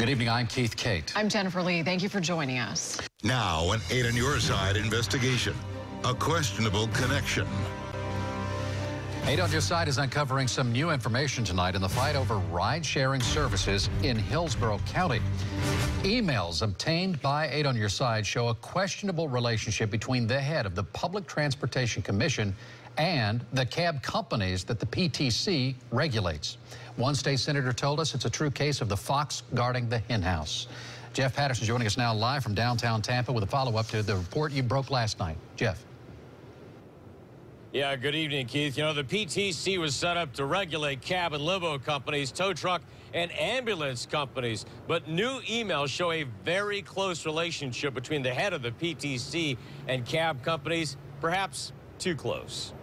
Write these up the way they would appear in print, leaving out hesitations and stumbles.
Good evening, I'm Keith Kate. I'm Jennifer Lee. Thank you for joining us. Now, an 8 on your side investigation. A questionable connection. 8 on your side is uncovering some new information tonight in the fight over ride-sharing services in Hillsborough County. Emails obtained by 8 on your side show a questionable relationship between the head of the Public Transportation Commission and the cab companies that the PTC regulates. One state senator told us it's a true case of the fox guarding the henhouse. Jeff Patterson joining us now live from downtown Tampa with a follow-up to the report you broke last night. Jeff. Yeah, good evening, Keith. You know, the PTC was set up to regulate cab and limo companies, tow truck and ambulance companies. But new emails show a very close relationship between the head of the PTC and cab companies, perhaps too close.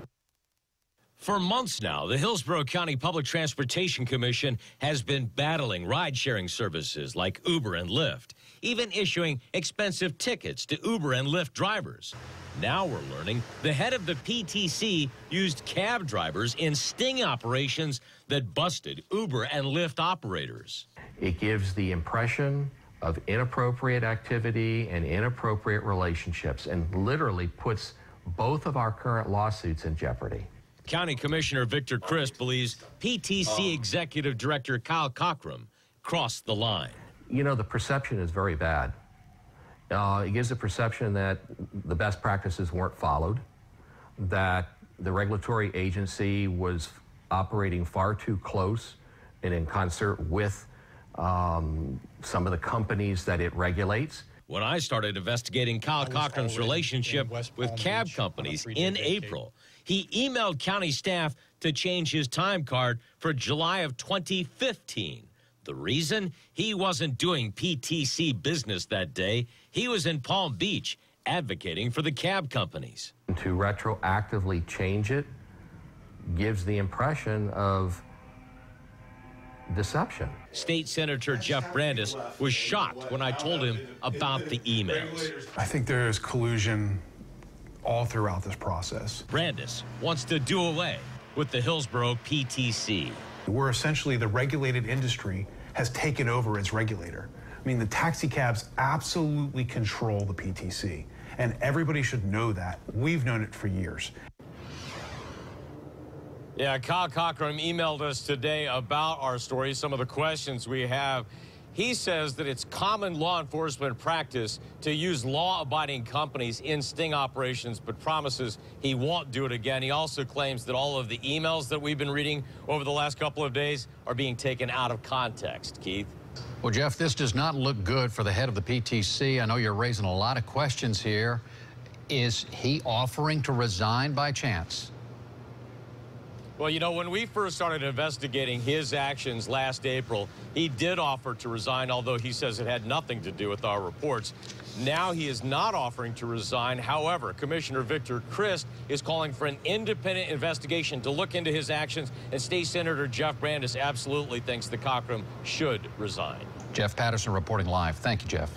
For months now, the Hillsborough County Public Transportation Commission has been battling ride-sharing services like Uber and Lyft, even issuing expensive tickets to Uber and Lyft drivers. Now we're learning the head of the PTC used cab drivers in sting operations that busted Uber and Lyft operators. It gives the impression of inappropriate activity and inappropriate relationships and literally puts both of our current lawsuits in jeopardy. County Commissioner Victor Crisp believes PTC Executive Director Kyle Cockrum crossed the line. You know, the perception is very bad. It gives the perception that the best practices weren't followed, that the regulatory agency was operating far too close and in concert with some of the companies that it regulates. When I started investigating Kyle Cockrum's relationship with cab companies in April, he emailed county staff to change his time card for July of 2015. The reason? He wasn't doing PTC business that day. He was in Palm Beach advocating for the cab companies. To retroactively change it gives the impression of deception. State Senator Jeff Brandis was shocked when I told him about the emails. I think there is collusion all throughout this process. Brandis wants to do away with the Hillsborough PTC. We're essentially the regulated industry has taken over as regulator. I mean, the taxi cabs absolutely control the PTC, and everybody should know that. We've known it for years. Yeah, Kyle Cockrum emailed us today about our story, some of the questions we have. He says that it's common law enforcement practice to use law-abiding companies in sting operations, but promises he won't do it again. He also claims that all of the emails that we've been reading over the last couple of days are being taken out of context. Keith? Well, Jeff, this does not look good for the head of the PTC. I know you're raising a lot of questions here. Is he offering to resign by chance? Well, you know, when we first started investigating his actions last April, he did offer to resign, although he says it had nothing to do with our reports. Now he is not offering to resign. However, Commissioner Victor Crisp is calling for an independent investigation to look into his actions, and State Senator Jeff Brandis absolutely thinks that Cockrum should resign. Jeff Patterson reporting live. Thank you, Jeff.